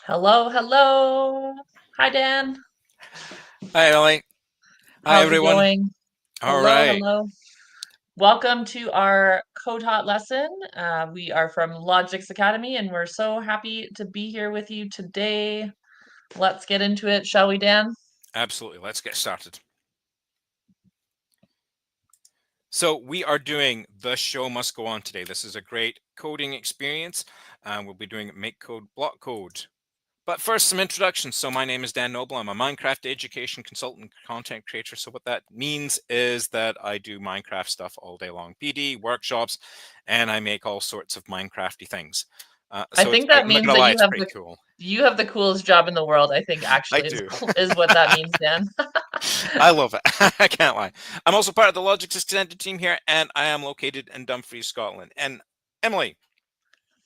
Hello, hello. Hi, Dan. Hi, Ellie. Hi, How's it everyone. going? All Hello, right. hello. Welcome to our co-taught lesson. We are from Logix Academy, and we're so happy to be here with you today. Let's get into it, shall we, Dan? Absolutely. Let's get started. So we are doing The Show Must Go On today. This is a great coding experience. We'll be doing Make Code, Block Code. But first, some introductions. So my name is Dan Noble. I'm a Minecraft education consultant, content creator. So what that means is that I do Minecraft stuff all day long, PD, workshops, and I make all sorts of Minecrafty things. I So think I'm that not means gonna that lie, you it's have pretty the cool. you have the coolest job in the world, I think I actually is do. is what that means, Dan. I love it. I can't lie. I'm also part of the Logix Extended team here, and I am located in Dumfries, Scotland. And Emily,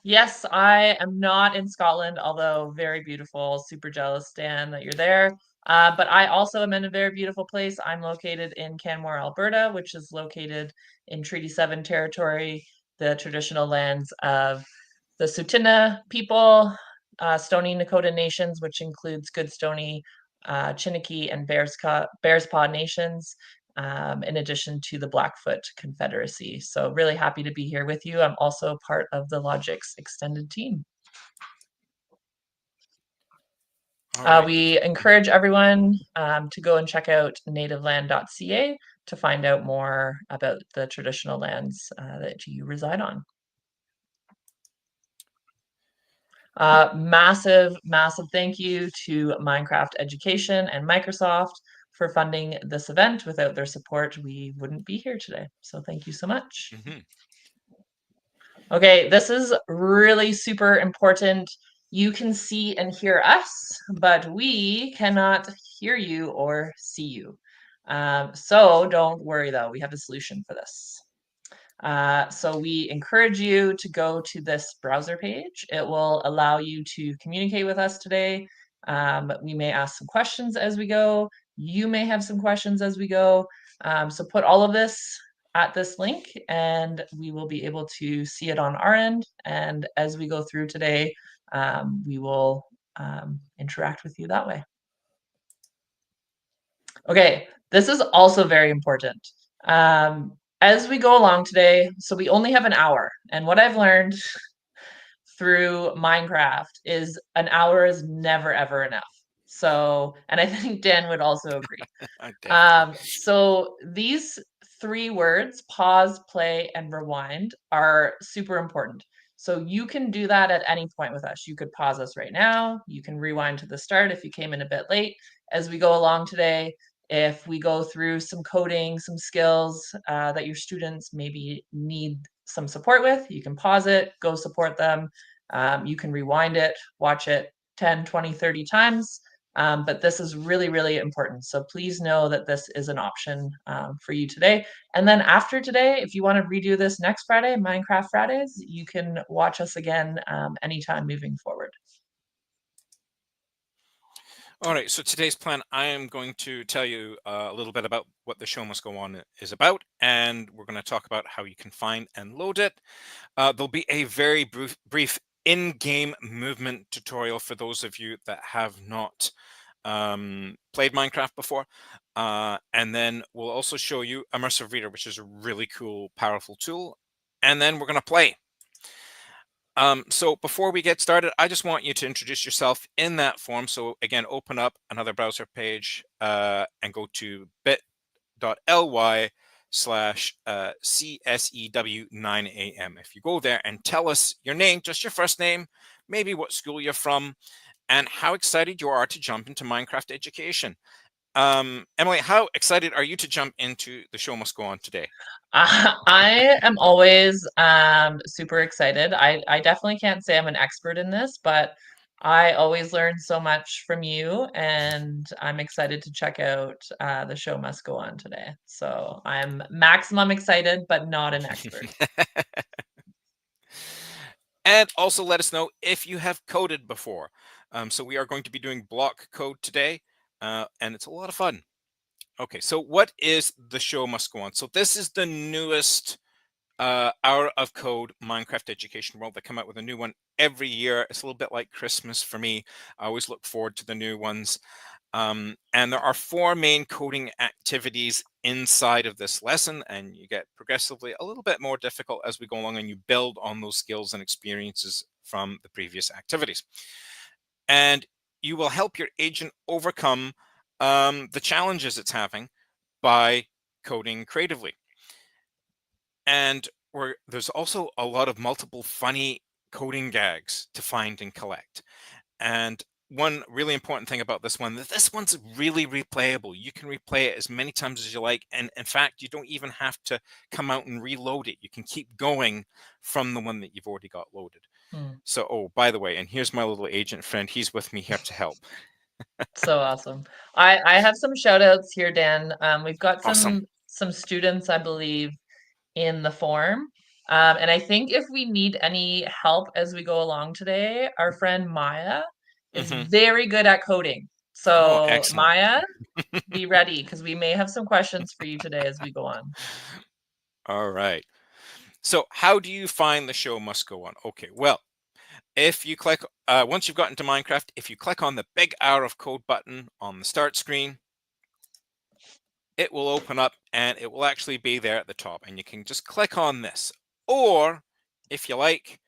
Yes, I am not in Scotland, although very beautiful. Super jealous, Dan, that you're there. But I also am in a very beautiful place. I'm located in Canmore, Alberta, which is located in Treaty 7 territory, the traditional lands of the Tsuut'ina people, Stoney Nakoda nations, which includes Goodstoney, Chiniki, and Bearspaw nations, in addition to the Blackfoot Confederacy. So really happy to be here with you. I'm also part of the Logix extended team. all right. We Mhm. encourage everyone to go and check out nativeland.ca to find out more about the traditional lands that you reside on. Massive, massive thank you to Minecraft Education and Microsoft for funding this event. Without their support, we wouldn't be here today. So thank you so much. Mhm. Okay, this is really super important. You can see and hear us, but we cannot hear you or see you. So don't worry though, we have a solution for this. So we encourage you to go to this browser page. It will allow you to communicate with us today. We may ask some questions as we go. You may have some questions as we go. So put all of this at this link and we will be able to see it on our end. And as we go through today, we will interact with you that way. Okay, this is also very important. As we go along today, so we only have an hour, and what I've learned through Minecraft is an hour is never ever enough. So, and I think Dan would also agree. Definitely. So these three words, pause, play, and rewind, are super important. So you can do that at any point with us. You could pause us right now. You can rewind to the start if you came in a bit late. As we go along today, if we go through some coding, some skills that your students maybe need some support with, you can pause it, go support them. You can rewind it, watch it 10, 20, 30 times. But this is really, really important. So please know that this is an option for you today. And then after today, if you want to redo this next Friday, Minecraft Fridays, you can watch us again anytime moving forward. All right. So today's plan, I am going to tell you a little bit about what the show must go on is about, and we're going to talk about how you can find and load it. There'll be a very brief in-game movement tutorial for those of you that have not played Minecraft before. And then we'll also show you Immersive Reader, which is a really cool, powerful tool. And then we're going to play. So before we get started, I just want you to introduce yourself in that form. So again, open up another browser page and go to bit.ly/CSEW9AM. If you go there and tell us your name, just your first name, maybe what school you're from, and how excited you are to jump into Minecraft education. Emily, how excited are you to jump into the show must go on today? I am always super excited. I definitely can't say I'm an expert in this, but I always learn so much from you, and I'm excited to check out the show must go on today. So I'm maximum excited, but not an expert. And also let us know if you have coded before. So we are going to be doing block code today, and it's a lot of fun. Okay, so what is the show must go on? So this is the newest Hour of Code Minecraft Education World. They come out with a new one every year. It's a little bit like Christmas for me. I always look forward to the new ones. And there are 4 main coding activities inside of this lesson, and you get progressively a little bit more difficult as we go along, and you build on those skills and experiences from the previous activities. And you will help your agent overcome the challenges it's having by coding creatively. And there's also a lot of multiple funny coding gags to find and collect. And one really important thing about this one, that this one's really replayable. You can replay it as many times as you like. And in fact, you don't even have to come out and reload it. You can keep going from the one that you've already got loaded. So, oh, by the way, and here's my little agent friend. He's with me here to help. So awesome. I have some shout outs here, Dan. We've got Awesome. some students, I believe, in the form. And I think if we need any help as we go along today, our friend Maya is very good at coding. Oh, So excellent. Maya, be ready because we may have some questions for you today as we go on. All right. So how do you find the show must go on? Okay, well, if you click, once you've gotten to Minecraft, if you click on the big Hour of Code button on the start screen, it will open up and it will actually be there at the top, and you can just click on this. Or if you like,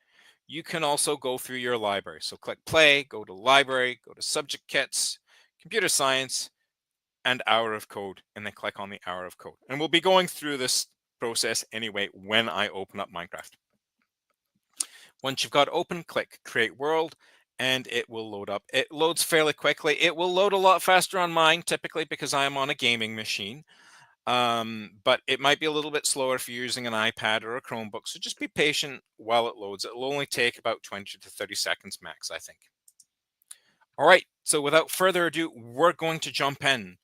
you can also go through your library. So click play, go to library, go to subject kits, computer science, and Hour of Code, and then click on the Hour of Code. And we'll be going through this process anyway when I open up Minecraft. Once you've got open, click Create World, and it will load up. It loads fairly quickly. It will load a lot faster on mine, typically because I am on a gaming machine. But it might be a little bit slower if you're using an iPad or a Chromebook. So just be patient while it loads. It will only take about 20 to 30 seconds max, I think. All right, so without further ado, we're going to jump in.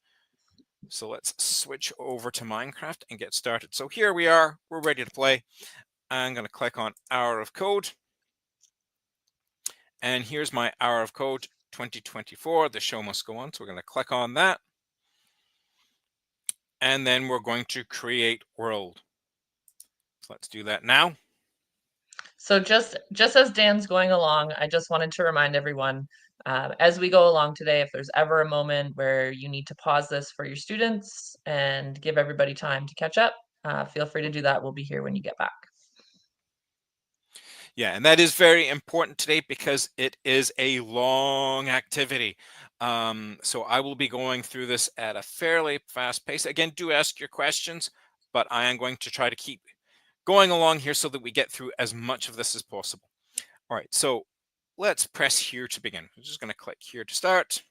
So let's switch over to Minecraft and get started. So here we are, we're ready to play. I'm going to click on Hour of Code. And here's my Hour of Code 2024. The show must go on. So we're going to click on that. And then we're going to create world. So let's do that now. So just as Dan's going along, I just wanted to remind everyone, as we go along today, if there's ever a moment where you need to pause this for your students and give everybody time to catch up, feel free to do that. We'll be here when you get back. Yeah, and that is very important today because it is a long activity. So I will be going through this at a fairly fast pace. Again, do ask your questions, but I am going to try to keep going along here so that we get through as much of this as possible. All right, so let's press here to begin. I'm just going to click here to start.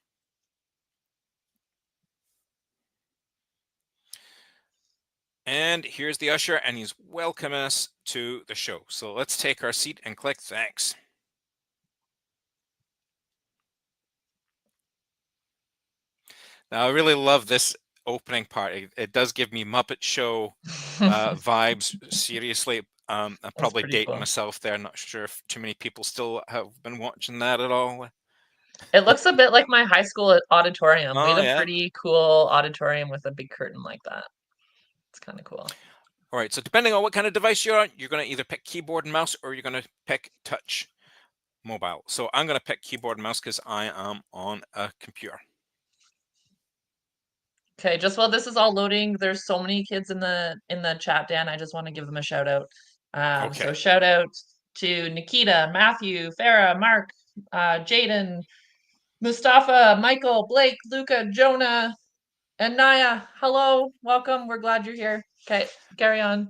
And here's the usher, and he's welcoming us to the show. So let's take our seat and click thanks. Now, I really love this opening part. It does give me Muppet Show vibes. Seriously, I'm probably dating cool. myself there. Not sure if too many people still have been watching that at all. It looks a bit like my high school auditorium. We Oh, had a yeah. pretty cool auditorium with a big curtain like that. It's kind of cool. All right, so depending on what kind of device you're on, you're going to either pick keyboard and mouse or you're going to pick touch mobile. So I'm going to pick keyboard and mouse because I am on a computer. Okay, just while this is all loading, there's so many kids in the chat, Dan. I just want to give them a shout out. Okay. So shout out to Nikita, Matthew, Farah, Mark, Jaden, Mustafa, Michael, Blake, Luca, Jonah, and Naya. Hello, welcome. We're glad you're here. Okay, carry on.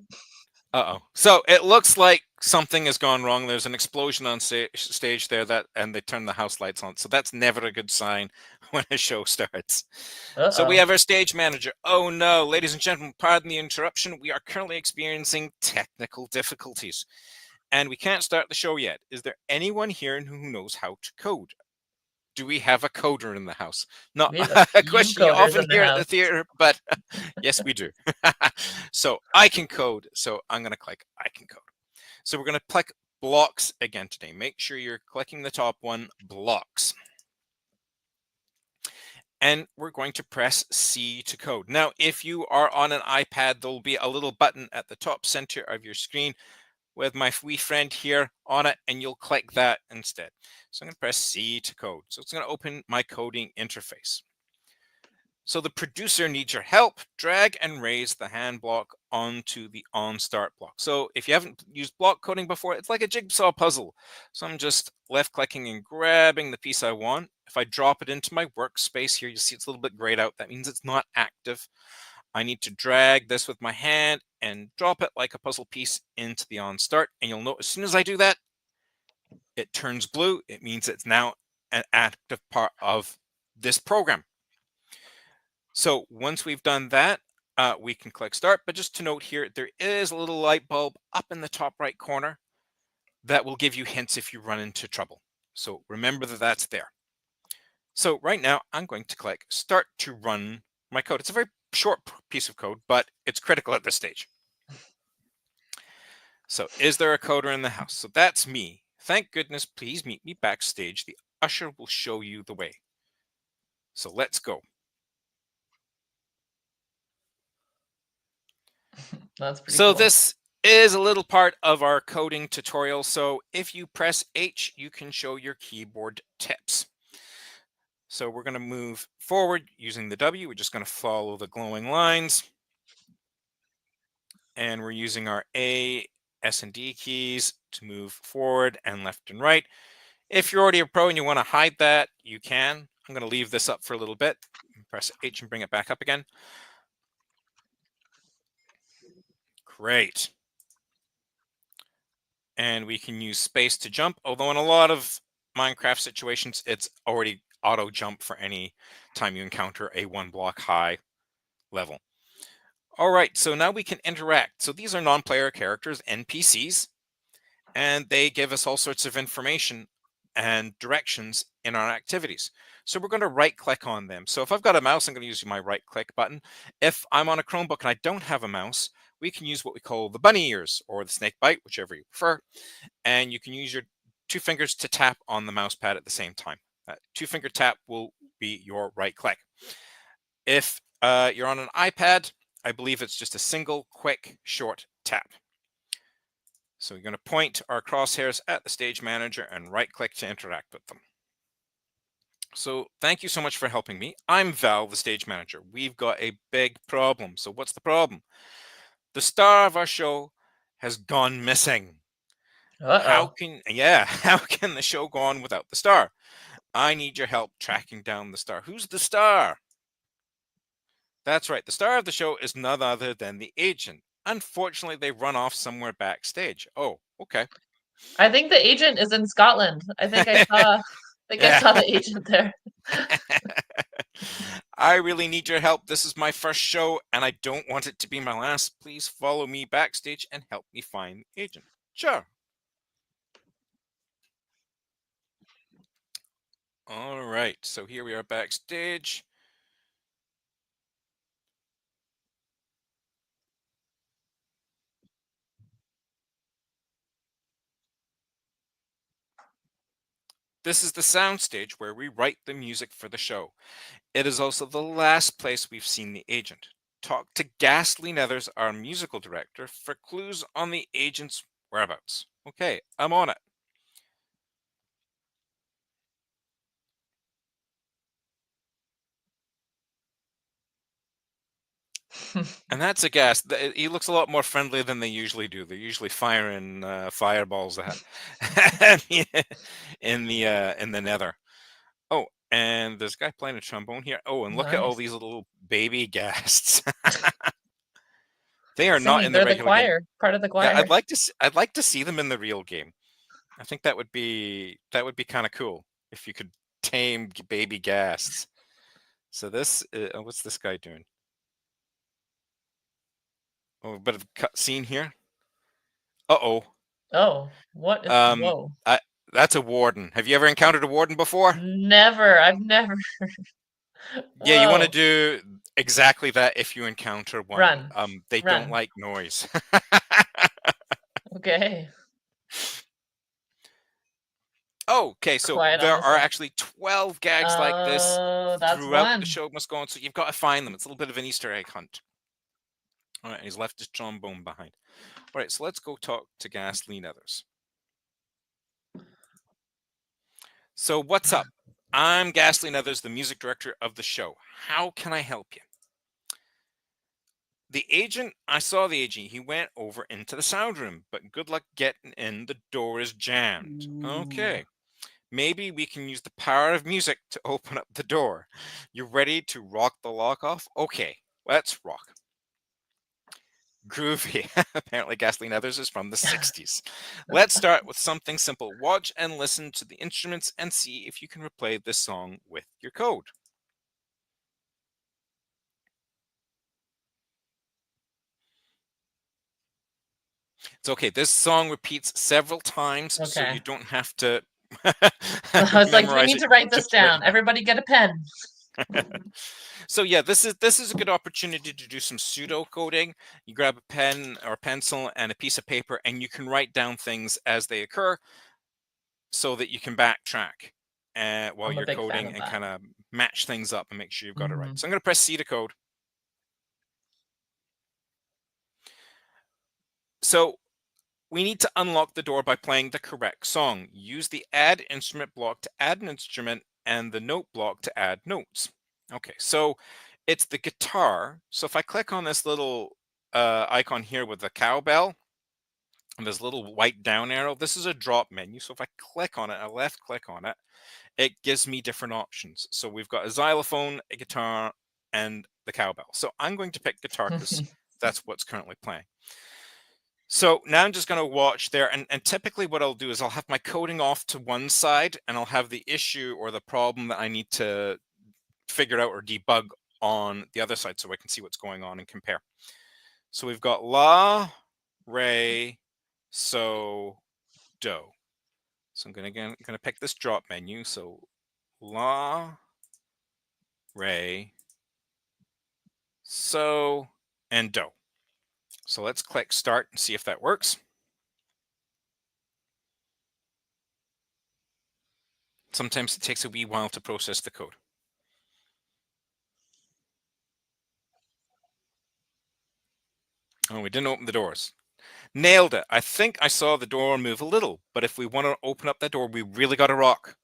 Uh-oh. So it looks like something has gone wrong. There's an explosion on stage there, and they turn the house lights on. So that's never a good sign when a show starts. So we have our stage manager. Oh no, ladies and gentlemen, pardon the interruption. We are currently experiencing technical difficulties and we can't start the show yet. Is there anyone here who knows how to code? Do we have a coder in the house? Not a question you often hear at the theater, but yes, we do. So I can code. So I'm going to click I can code. So we're going to click blocks again today. Make sure you're clicking the top one, blocks. and we're going to press C to code. Now, if you are on an iPad, there'll be a little button at the top center of your screen with my wee friend here on it, and you'll click that instead. So I'm going to press C to code. So it's going to open my coding interface. So the producer needs your help. Drag and raise the hand block onto the on start block. So if you haven't used block coding before, it's like a jigsaw puzzle. So I'm just left clicking and grabbing the piece I want. If I drop it into my workspace here, you see it's a little bit grayed out. That means it's not active. I need to drag this with my hand and drop it like a puzzle piece into the on start. And you'll note as soon as I do that, it turns blue. It means it's now an active part of this program. So once we've done that, we can click start. But just to note here, there is a little light bulb up in the top right corner that will give you hints if you run into trouble. So remember that that's there. So right now I'm going to click start to run my code. It's a very short piece of code, but it's critical at this stage. So is there a coder in the house? So that's me. Thank goodness, please meet me backstage. The usher will show you the way. So let's go. That's pretty So cool. this is a little part of our coding tutorial. So if you press H, you can show your keyboard tips. So we're going to move forward using the W. We're just going to follow the glowing lines. And we're using our A, S, and D keys to move forward and left and right. If you're already a pro and you want to hide that, you can. I'm going to leave this up for a little bit. Press H and bring it back up again. Great. And we can use space to jump, although in a lot of Minecraft situations, it's already auto jump for any time you encounter a one block high level. All right, so now we can interact. So these are non-player characters, NPCs, and they give us all sorts of information and directions in our activities. So we're going to right click on them. So if I've got a mouse, I'm going to use my right click button. If I'm on a Chromebook and I don't have a mouse, we can use what we call the bunny ears or the snake bite, whichever you prefer. And you can use your two fingers to tap on the mouse pad at the same time. Two-finger tap will be your right click. If you're on an iPad, I believe it's just a single, quick, short tap. So we're going to point our crosshairs at the stage manager and right click to interact with them. So thank you so much for helping me. I'm Val, the stage manager. We've got a big problem. So what's the problem? The star of our show has gone missing. How can the show go on without the star? I need your help tracking down the star. Who's the star? That's right. The star of the show is none other than the agent. Unfortunately, they run off somewhere backstage. Oh, okay. I think the agent is in Scotland. I think I saw I saw the agent there. I really need your help. This is my first show and I don't want it to be my last. Please follow me backstage and help me find the agent. Sure. All right. So here we are backstage. This is the soundstage where we write the music for the show. It is also the last place we've seen the agent. Talk to Ghastly Nethers, our musical director, for clues on the agent's whereabouts. Okay, I'm on it. And that's a ghast. He looks a lot more friendly than they usually do. They're usually firing fireballs at in the nether. Oh, and there's a guy playing a trombone here. Oh, and look at all Nice. these little baby ghasts. They are not Singing, in the they're the regular game. choir, part of the Yeah, choir. I'd like to see them in the real game. I think that would be kind of cool if you could tame baby ghasts. So this, what's this guy doing? Oh, a bit of a cut scene here. Uh-oh. Oh, what is whoa. That's a warden. Have you ever encountered a warden before? Never. I've never. Yeah, you want to Whoa. do exactly that if you encounter one. Run. They don't Run. like noise. Okay. Okay, so Quiet on there the are set. actually 12 gags like this Oh, that's throughout one. the show must go on. So you've got to find them. It's a little bit of an Easter egg hunt. All right, he's left his trombone behind. All right, so let's go talk to Ghastly Nethers. So what's up? I'm Ghastly Nethers, the music director of the show. How can I help you? I saw the agent. He went over into the sound room, but good luck getting in. The door is jammed. Ooh. Okay. Maybe we can use the power of music to open up the door. You ready to rock the lock off? Okay, let's rock. Groovy. Apparently Ghastly Nethers is from the 60s. Let's start with something simple. Watch and listen to the instruments and see if you can replay this song with your code. It's okay. This song repeats several times, so you Okay. don't have to I was like, we memorize need it to write this just right down. now. Everybody get a pen. So yeah, this is a good opportunity to do some pseudo coding. You grab a pen or pencil and a piece of paper, and you can write down things as they occur, so that you can backtrack while I'm a you're big fan coding of and that. kind of match things up and make sure you've got it right. Mhm. So I'm going to press C to code. So we need to unlock the door by playing the correct song. Use the add instrument block to add an instrument and the note block to add notes. Okay, so it's the guitar. So if I click on this little icon here with the cowbell and this little white down arrow, this is a drop menu. So if I click on it, I left click on it, it gives me different options. So we've got a xylophone, a guitar, and the cowbell. So I'm going to pick guitar because that's what's currently playing. So now I'm just going to watch there. And typically what I'll do is I'll have my coding off to one side and I'll have the issue or the problem that I need to figure out or debug on the other side so I can see what's going on and compare. So we've got la, re, so, do. So I'm going to pick this drop menu. So la, re, so, and do. So let's click start and see if that works. Sometimes it takes a wee while to process the code. Oh, we didn't open the doors. Nailed it. I think I saw the door move a little, but if we want to open up that door, we really got to rock.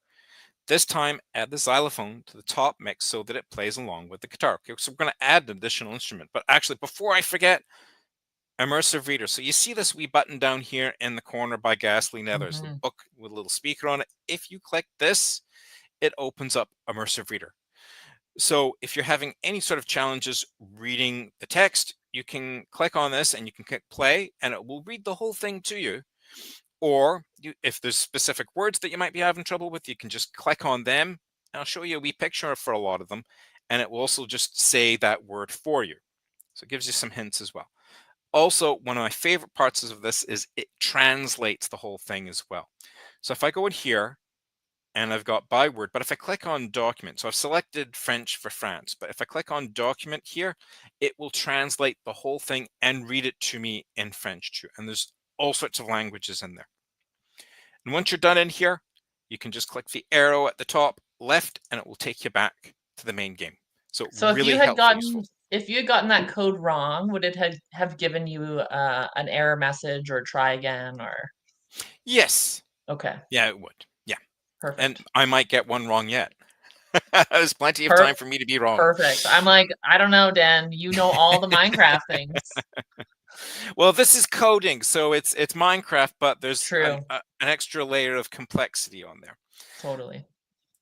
This time, add the xylophone to the top mix so that it plays along with the guitar. Okay, so we're going to add an additional instrument. But actually, before I forget, immersive reader. So you see this wee button down here in the corner by Ghastly Nethers, the book with a little speaker on it. If you click this, it opens up immersive reader. So if you're having any sort of challenges reading the text, you can click on this and you can click play and it will read the whole thing to you. Or if there's specific words that you might be having trouble with, you can just click on them. And I'll show you a wee picture for a lot of them. And it will also just say that word for you. So it gives you some hints as well. Also, one of my favorite parts of this is it translates the whole thing as well. So if I go in here, and I've got by word, but if I click on document, so I've selected French for France, but if I click on document here, it will translate the whole thing and read it to me in French too. And there's all sorts of languages in there. And once you're done in here, you can just click the arrow at the top left and it will take you back to the main game. So really helpful. If you had gotten that code wrong, would it have given you an error message or try again or? Yes. Okay. Yeah, it would. Yeah. Perfect. And I might get one wrong yet. There's plenty of time for me to be wrong. Perfect. I'm like, I don't know, Dan. You know all the Minecraft things. Well, this is coding, so it's Minecraft, but there's an extra layer of complexity on there. Totally.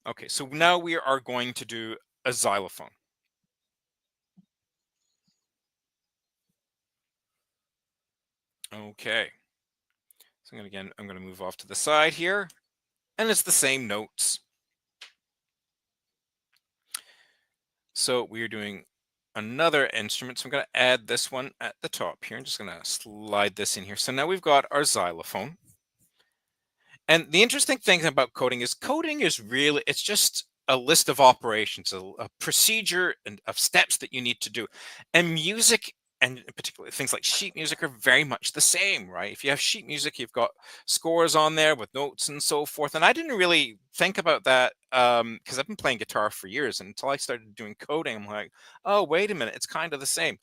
Okay, so now we are going to do a xylophone. Okay. So I'm going to move off to the side here, and it's the same notes. So we are doing another instrument. So I'm going to add this one at the top here. I'm just going to slide this in here. So now we've got our xylophone. And the interesting thing about coding is really, it's just a list of operations, a procedure and of steps that you need to do. And music and particularly things like sheet music are very much the same, right? If you have sheet music, you've got scores on there with notes and so forth. And I didn't really think about that because I've been playing guitar for years. And until I started doing coding, I'm like, oh, wait a minute, it's kind of the same.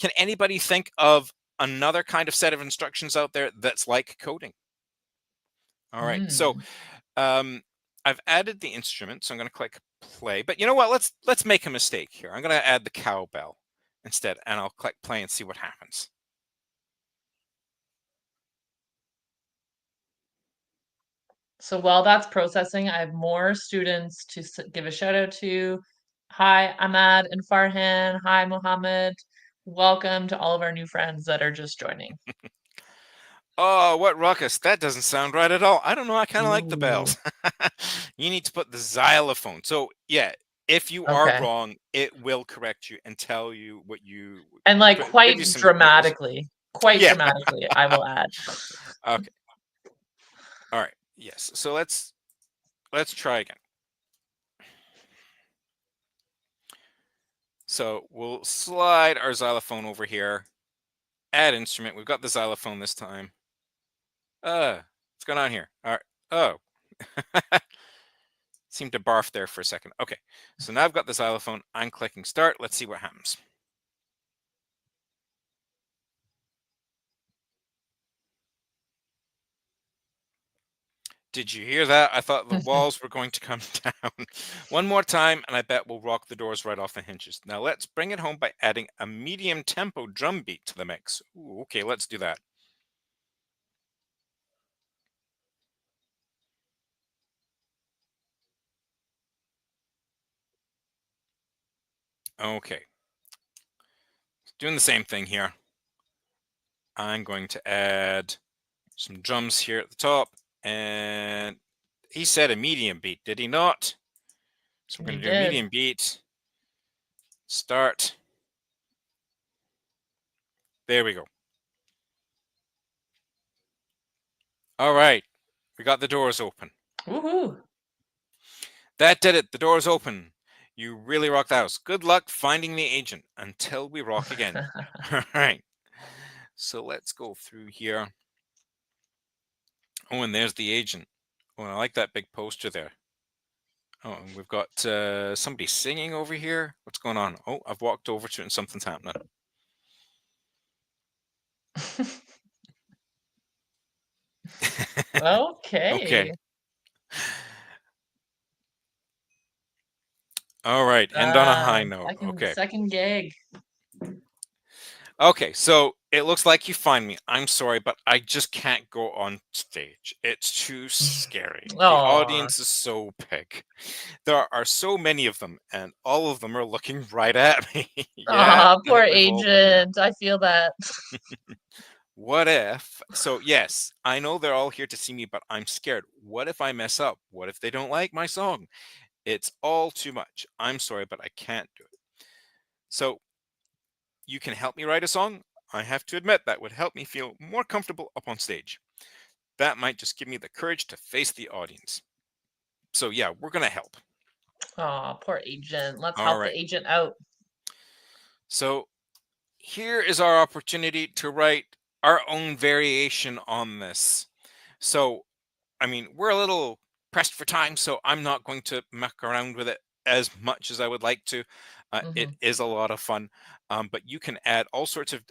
Can anybody think of another kind of set of instructions out there that's like coding? All right, so Mm. I've added the instrument, so I'm going to click play. But you know what? Let's make a mistake here. I'm going to add the cowbell instead, and I'll click play and see what happens. So while that's processing, I have more students to give a shout out to. Hi, Ahmad and Farhan. Hi, Mohammed. Welcome to all of our new friends that are just joining. Oh, what ruckus? That doesn't sound right at all. I don't know. I kind of like the Ooh, bells. You need to put the xylophone. So yeah, if you are okay. wrong, it will correct you and tell you what you And like give you quite some pointers. quite Yeah. dramatically, I will add. Okay. All right. Yes. So let's try again. So we'll slide our xylophone over here. Add instrument. We've got the xylophone this time. What's going on here? All right. Oh. Seemed to barf there for a second. Okay. So now I've got the xylophone. I'm clicking start. Let's see what happens. Did you hear that? I thought the walls were going to come down. One more time, and I bet we'll rock the doors right off the hinges. Now let's bring it home by adding a medium tempo drum beat to the mix. Ooh, okay, let's do that. Okay. Doing the same thing here. I'm going to add some drums here at the top, and he said a medium beat, did he not? So we're He going to do a did. medium beat. Start. There we go. All right. We got the doors open. Woohoo. That did it. The door's open. You really rocked the house. Good luck finding the agent until we rock again. All right. So let's go through here. Oh, and there's the agent. Oh, I like that big poster there. Oh, and we've got somebody singing over here. What's going on? Oh, I've walked over to it and something's happening. Okay. Okay. All right. End on a high note. Okay. Second gig. Okay, so it looks like you find me. I'm sorry, but I just can't go on stage. It's too scary. The Oh, audience is so big. There are so many of them, and all of them are looking right at me. Yeah, I poor think we've all been there. agent. I feel that. What if? So, yes, I know they're all here to see me, but I'm scared. What if I mess up? What if they don't like my song? It's all too much. I'm sorry, but I can't do it. So, you can help me write a song. I have to admit that would help me feel more comfortable up on stage. That might just give me the courage to face the audience. So yeah, we're going to help. Oh, poor agent. Let's All help the right. agent out. So here is our opportunity to write our own variation on this. So, I mean, we're a little pressed for time, so I'm not going to muck around with it as much as I would like to. It Mhm. is a lot of fun, but you can add all sorts of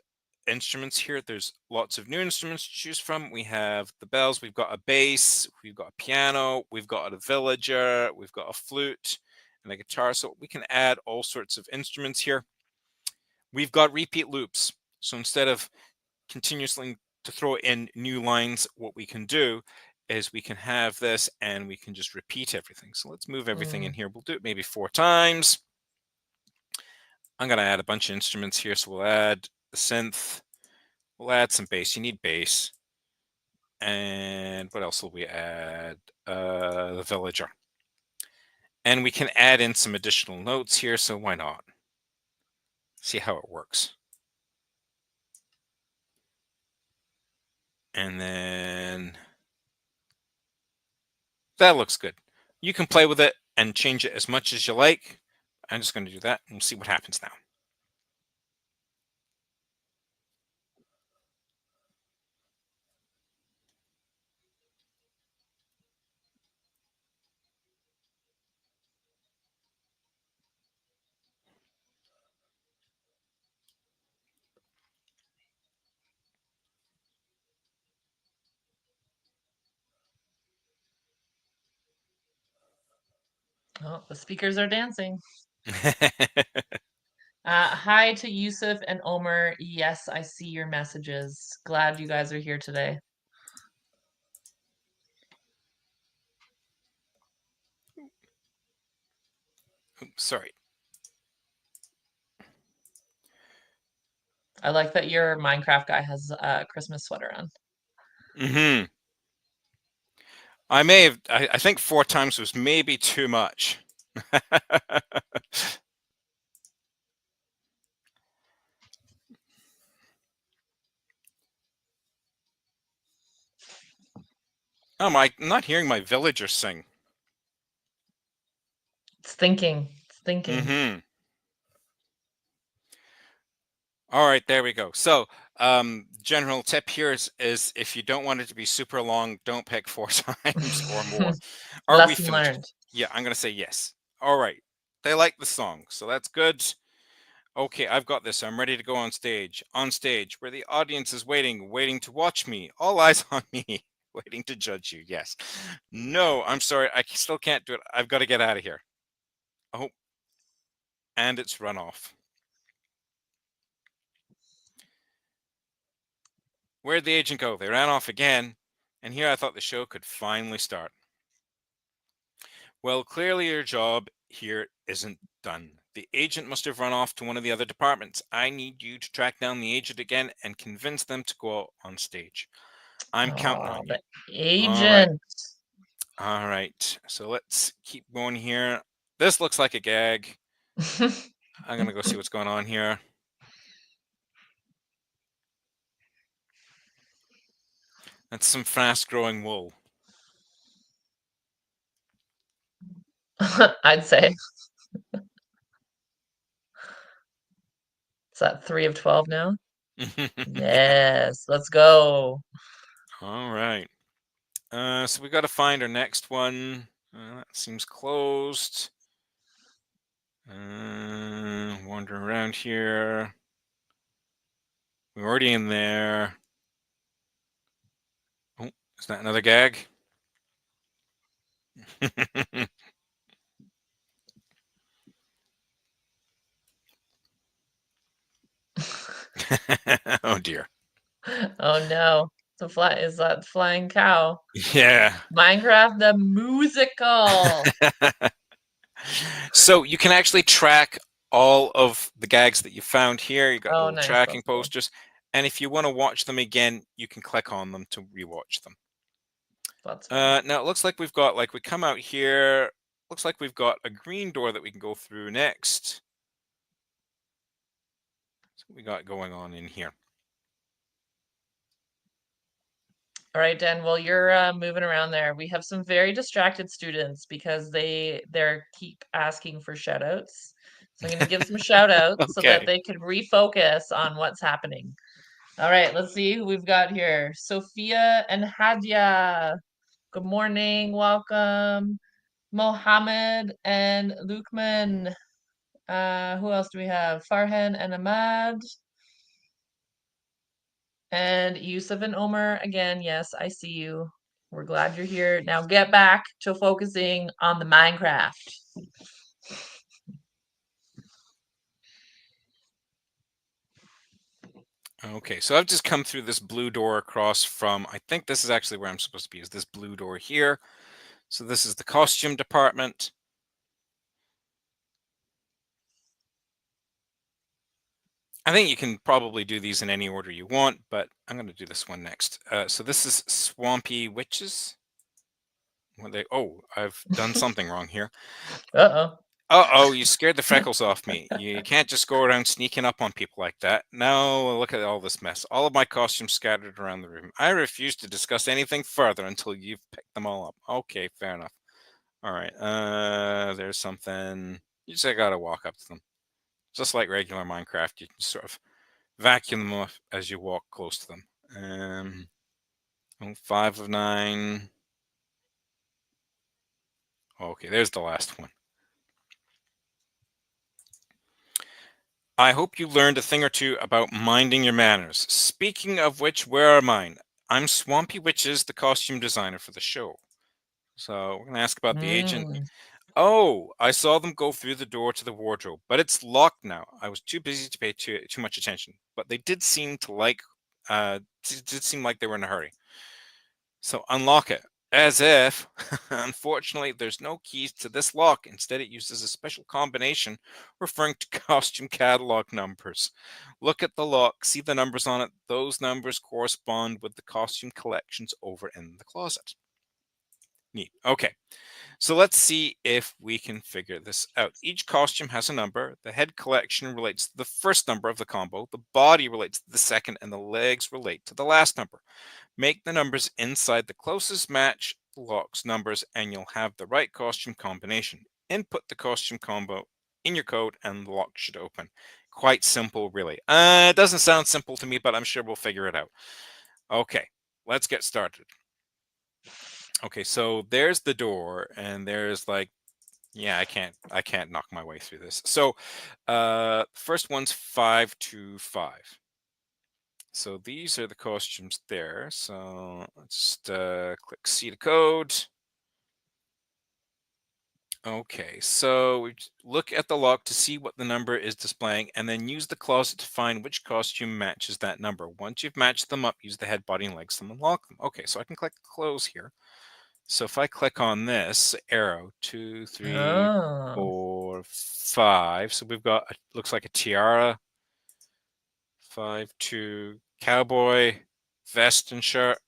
instruments here. There's lots of new instruments to choose from. We have the bells, we've got a bass, we've got a piano, we've got a villager, we've got a flute and a guitar. So we can add all sorts of instruments here. We've got repeat loops. So instead of continuously to throw in new lines, what we can do is we can have this and we can just repeat everything. So let's move everything in Mm. here. We'll do it maybe 4 times. I'm going to add a bunch of instruments here. So we'll add the synth. We'll add some bass. You need bass. And what else will we add? The villager. And we can add in some additional notes here. So why not? See how it works. And then that looks good. You can play with it and change it as much as you like. I'm just going to do that and we'll see what happens now. Oh, the speakers are dancing. Hi to Yusuf and Omer. Yes, I see your messages. Glad you guys are here today. Sorry. I like that your Minecraft guy has a Christmas sweater on. Mm-hmm. I think 4 times was maybe too much. Oh, I'm not hearing my villagers sing. It's thinking. It's thinking. Mm-hmm. All right, there we go. So, general tip here is if you don't want it to be super long, don't pick 4 times or more. Are we Lesson finished? learned. Yeah, I'm gonna say yes. All right. They like the song, so that's good. Okay, I've got this. I'm ready to go on stage. On stage, where the audience is waiting to watch me. All eyes on me, waiting to judge you. Yes. No, I'm sorry. I still can't do it. I've got to get out of here. Oh, and it's run off. Where'd the agent go? They ran off again. And here I thought the show could finally start. Well, clearly your job here isn't done. The agent must have run off to one of the other departments. I need you to track down the agent again and convince them to go out on stage. I'm counting Oh, on you. the All right. agent. All right. So let's keep going here. This looks like a gag. I'm going to go see what's going on here. That's some fast growing wool. I'd say. Is that 3 of 12 now? Yes, let's go. All right. So we got to find our next one. That seems closed. Wander around here. We're already in there. Oh, is that another gag? Oh dear. Oh no. Is that flying cow? Yeah. Minecraft the musical. So you can actually track all of the gags that you found here. You got Oh, little nice. tracking That's cool. posters. And if you want to watch them again, you can click on them to rewatch them. That's fun. Now it looks like we've got, like, we come out here. Looks like we've got a green door that we can go through next. So what we got going on in here? All right, Dan. Well, you're moving around there. We have some very distracted students because they're keep asking for shout outs. So I'm going to give some shout outs so that Okay. they can refocus on what's happening. All right, let's see who we've got here. Sophia and Hadia. Good morning. Welcome. Mohammed and Lukman. Who else do we have? Farhan and Ahmad. And Yusuf and Omer, again, yes, I see you. We're glad you're here. Now get back to focusing on the Minecraft. Okay, so I've just come through this blue door across from, I think this is actually where I'm supposed to be, is this blue door here. So this is the costume department. I think you can probably do these in any order you want, but I'm going to do this one next. So this is Swampy Witches. Oh, I've done something wrong here. Uh-oh. Uh-oh, you scared the freckles off me. You can't just go around sneaking up on people like that. Now look at all this mess. All of my costumes scattered around the room. I refuse to discuss anything further until you've picked them all up. Okay, fair enough. All right, there's something. You just gotta walk up to them. Just like regular Minecraft, you can sort of vacuum them off as you walk close to them. 5 of 9. Okay, there's the last one. I hope you learned a thing or two about minding your manners. Speaking of which, where are mine? I'm Swampy Witches, the costume designer for the show. So we're going to ask about the agent. Mm. Oh, I saw them go through the door to the wardrobe, but it's locked now. I was too busy to pay too much attention, but they did seem to like, did seem like they were in a hurry. So unlock it. As if, unfortunately, there's no keys to this lock. Instead, it uses a special combination referring to costume catalog numbers. Look at the lock, see the numbers on it. Those numbers correspond with the costume collections over in the closet. Neat. Okay. So let's see if we can figure this out. Each costume has a number. The head collection relates to the first number of the combo. The body relates to the second, and the legs relate to the last number. Make the numbers inside the closest match lock's numbers, and you'll have the right costume combination. Input the costume combo in your code, and the lock should open. Quite simple, really. It doesn't sound simple to me, but I'm sure we'll figure it out. Okay, let's get started. Okay, so there's the door, and there's like, yeah, I can't knock my way through this. So first one's 525. So these are the costumes there. So let's just click see the code. Okay, so we look at the lock to see what the number is displaying, and then use the closet to find which costume matches that number. Once you've matched them up, use the head, body, and legs to unlock them. Okay, so I can click close here. So if I click on this arrow, 2, 3, Oh. 4, 5. So we've got, looks like a tiara. 5, 2, cowboy, vest and shirt.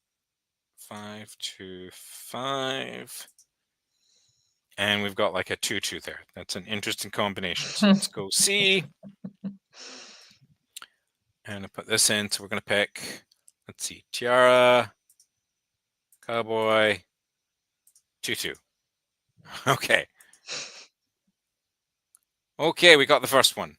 5, 2, 5. And we've got like a tutu there. That's an interesting combination. So let's go see. And I put this in. So we're going to pick, let's see, tiara, cowboy, tutu. Okay. Okay, we got the first one.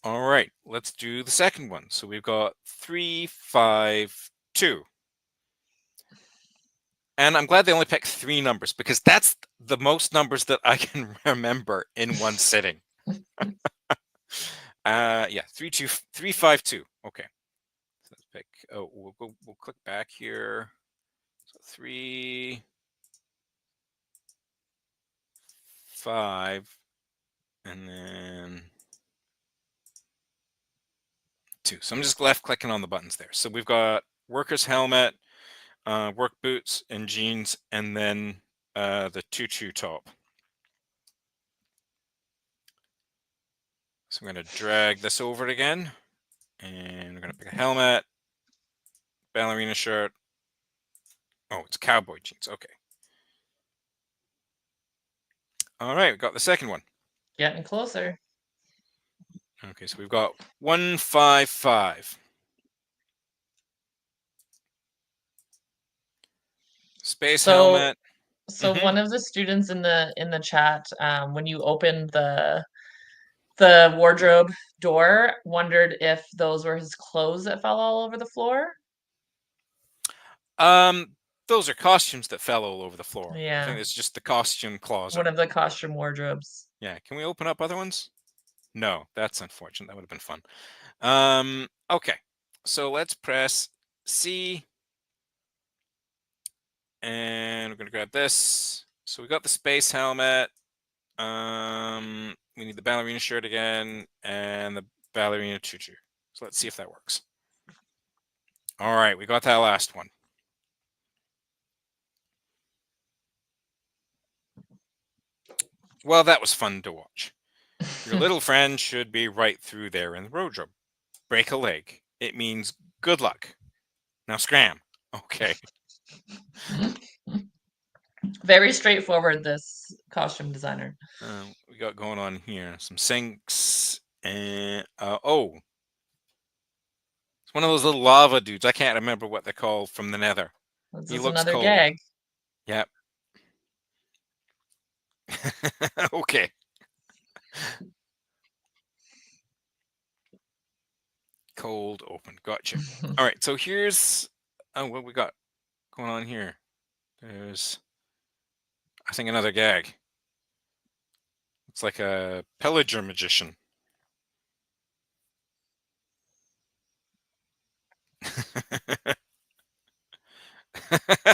All right, let's do the second one. So we've got 3, 5, 2. And I'm glad they only picked 3 numbers, because that's the most numbers that I can remember in one sitting. Yeah, 3, 2, 3, 5, 2. Okay. So let's pick, oh, we'll click back here. So 3, 5, and then 2. So I'm just left clicking on the buttons there. So we've got worker's helmet, work boots and jeans, and then the tutu top. So I'm going to drag this over again, and we're going to pick a helmet, ballerina shirt. Oh, it's cowboy jeans. Okay. All right, we got the second one. Getting closer. Okay, so we've got 155. Space helmet. So Mhm. one of the students in the chat, when you opened the wardrobe door, wondered if those were his clothes that fell all over the floor. Those are costumes that fell all over the floor. I Yeah, think it's just the costume closet. one of the costume wardrobes. Yeah, can we open up other ones? No, that's unfortunate. That would have been fun. Okay, so let's press C, and we're gonna grab this. So we got the space helmet. We need the ballerina shirt again and the ballerina tutu. So let's see if that works. All right, we got that last one. Well, that was fun to watch. Your little friend should be right through there in the wardrobe. Break a leg. It means good luck. Now scram. Okay. Very straightforward, this costume designer. We got going on here some sinks and oh, it's one of those little lava dudes. I can't remember what they're called from the Nether. This He is looks another cold. gag. Yep. Okay. Cold open. Gotcha. All right. So here's what we got going on here. There's, I think, another gag. It's like a pillager magician.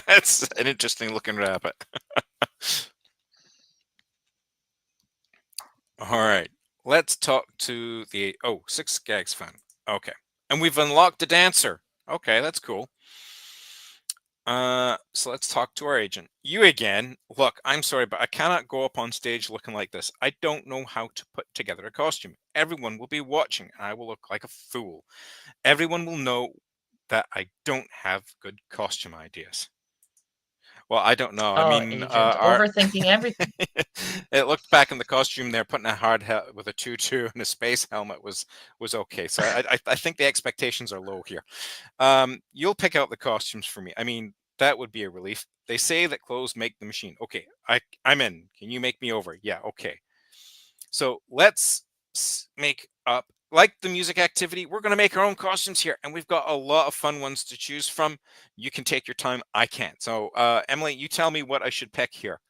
That's an interesting looking rabbit. let's talk to the 6 gags found. Okay, and we've unlocked a dancer. Okay, that's cool. So let's talk to our agent. You again. Look, I'm sorry, but I cannot go up on stage looking like this. I don't know how to put together a costume. Everyone will be watching, and I will look like a fool. Everyone will know that I don't have good costume ideas. Well, I don't know. I Oh, mean, agent, overthinking everything. it looked back in the costume there, putting a hard hat with a tutu and a space helmet was okay. So I think the expectations are low here. You'll pick out the costumes for me. I mean, that would be a relief. They say that clothes make the machine. Okay, I'm in. Can you make me over? Yeah, okay. So let's make up, like the music activity, we're going to make our own costumes here, and we've got a lot of fun ones to choose from. You can take your time. I can't. So Emily, you tell me what I should pick here.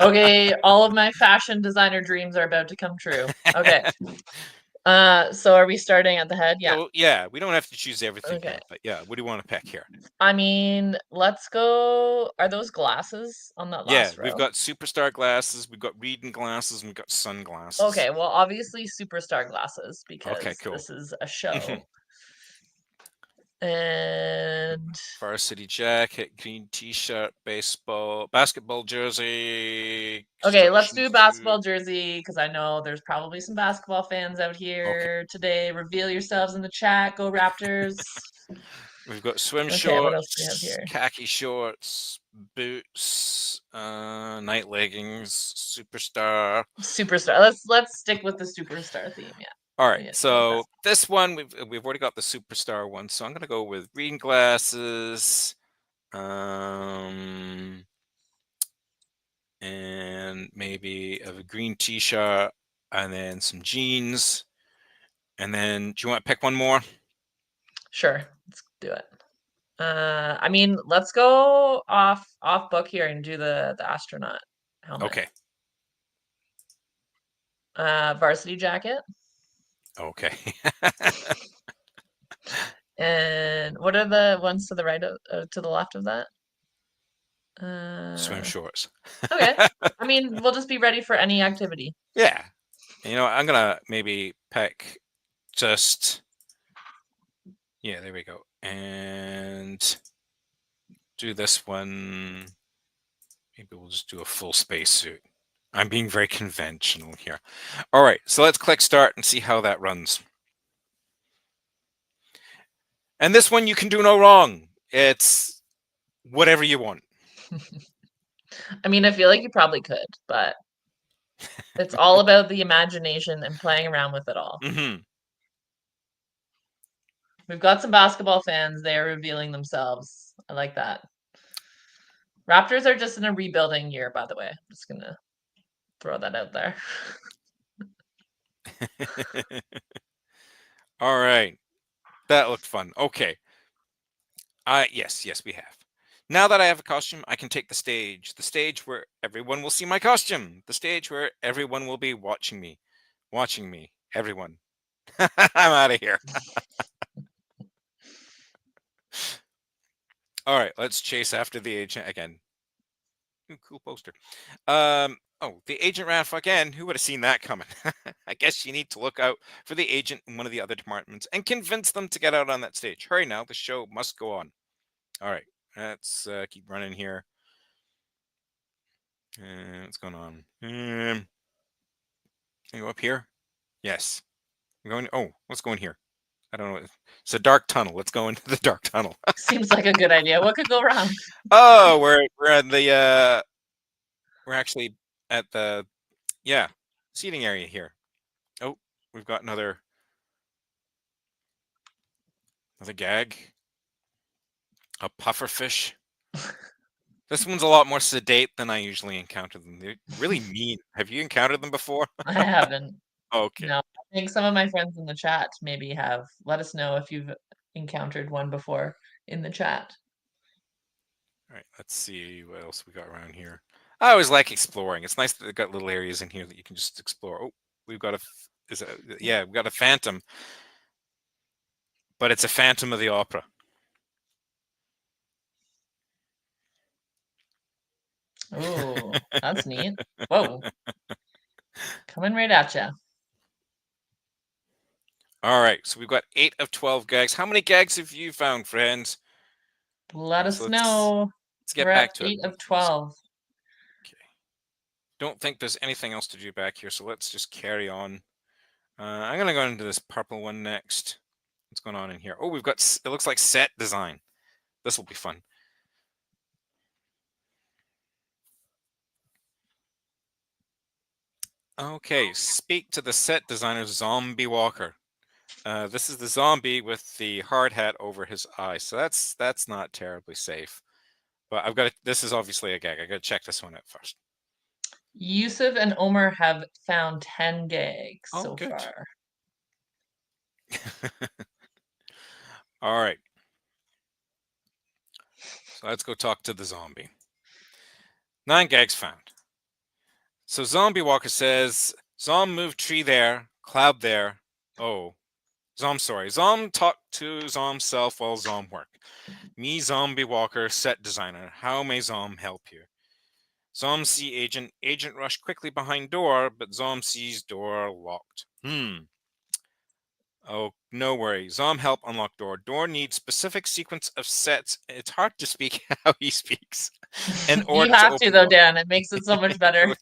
Okay, all of my fashion designer dreams are about to come true. Okay. So are we starting at the head? Yeah. So, yeah, we don't have to choose everything Okay. here, but yeah, what do you want to pick here? I mean, let's go. Are those glasses on that Yeah, last we've row? got superstar glasses, we've got reading glasses, and we've got sunglasses. Okay, well, obviously superstar glasses Okay, because cool. this is a show. And Varsity jacket, green t-shirt, basketball jersey. okay, let's construction do suit. basketball jersey because I know there's probably some basketball fans out here today. Reveal yourselves in the chat. Go Raptors. We've got swim Okay, what else do we have shorts, here? khaki shorts, boots, night leggings, superstar. Superstar. Let's stick with the superstar theme. Yeah. All right, Yeah, so this one we've already got the superstar one, so I'm gonna go with reading glasses, and maybe a green t-shirt, and then some jeans, and then do you want to pick one more? Sure, let's do it. I mean, let's go off book here and do the astronaut helmet. Okay. Varsity jacket. Okay. And what are the ones to the right of to the left of that? Swim shorts. Okay. I mean, we'll just be ready for any activity. Yeah. You know, I'm gonna maybe pick just, yeah, there we go, and do this one. Maybe we'll just do a full spacesuit. I'm being very conventional here. All right, so let's click start and see how that runs. And this one you can do no wrong. It's whatever you want. I mean, I feel like you probably could, but it's all about the imagination and playing around with it all. We've got some basketball fans. They are revealing themselves. I like that. Raptors are just in a rebuilding year, by the way. I'm just gonna throw that out there. All right, that looked fun. Okay. Yes, we have. Now that I have a costume, I can take the stage where everyone will see my costume, the stage where everyone will be watching me, everyone. I'm out of here. All right, let's chase after the agent again. Ooh, cool poster. Oh, the agent ran off again. Who would have seen that coming? I guess you need to look out for the agent in one of the other departments and convince them to get out on that stage. Hurry now, the show must go on. All right, let's keep running here. What's going on? Can you go up here? Yes. I'm going. Oh, let's go in here. I don't know. It's a dark tunnel. Let's go into the dark tunnel. Seems like a good idea. What could go wrong? Oh, we're at the we're actually at the seating area here. Oh, we've got another gag. A pufferfish. This one's a lot more sedate than I usually encounter them. They're really mean. Have you encountered them before? I haven't. Okay. No, I think some of my friends in the chat maybe have. Let us know if you've encountered one before in the chat. All right, let's see what else we got around here. I always like exploring. It's nice that they've got little areas in here that you can just explore. Oh, we've got we've got a phantom, but it's a Phantom of the Opera. Oh, that's neat. Whoa. Coming right at you. All right, so we've got 8 of 12 gags. How many gags have you found, friends? Let So us know. let's We're get at back to it. 8 of 12. Okay. Don't think there's anything else to do back here, so let's just carry on. I'm gonna go into this purple one next. What's going on in here? Oh, we've got, it looks like set design. This will be fun. Okay, speak to the set designer, Zombie Walker. This is the zombie with the hard hat over his eye, so that's not terribly safe. But I've got to, this is obviously a gag. I got to check this one out first. Yusuf and Omer have found 10 gags Oh, so good. far. All right. So let's go talk to the zombie. 9 gags found. So Zombie Walker says, Zom move tree there, cloud there. Oh, Zom sorry. Zom talk to Zom self while Zom work. Me Zombie Walker set designer. How may Zom help you? Zom see agent. Agent rush quickly behind door, but Zom sees door locked. Oh, no worry. Zom help unlock door. Door needs specific sequence of sets. It's hard to speak how he speaks. In You order to have to open though, door. Dan. It makes it so much better.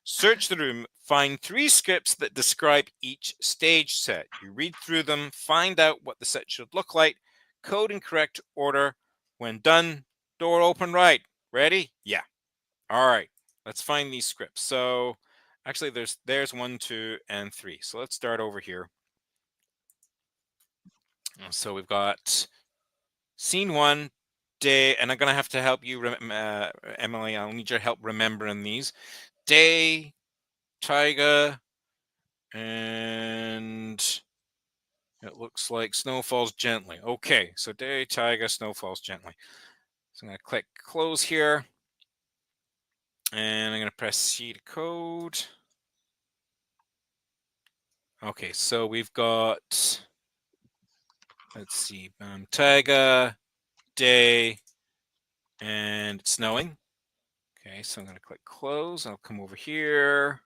Search the room. Find 3 scripts that describe each stage set. You read through them, find out what the set should look like, code in correct order. When done, door open right. Ready? Yeah. All right. Let's find these scripts. So actually there's 1, 2, and 3. So let's start over here. So we've got scene 1, day, and I'm gonna have to help you, Emily. I'll need your help remembering these. Day, Taiga, and it looks like snow falls gently. Okay, so day, Taiga, snow falls gently. So I'm gonna click close here, and I'm gonna press C to code. Okay, so we've got, let's see, Taiga, day, and it's snowing. Okay, so I'm going to click close. I'll come over here.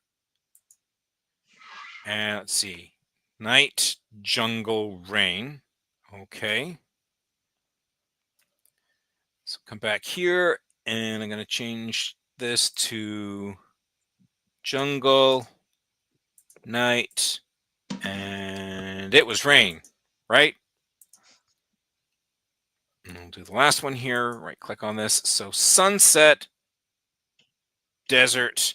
And let's see. Night, jungle, rain. Okay. So come back here, and I'm going to change this to jungle, night, and it was rain, right? And we'll do the last one here. Right click on this. So sunset, desert,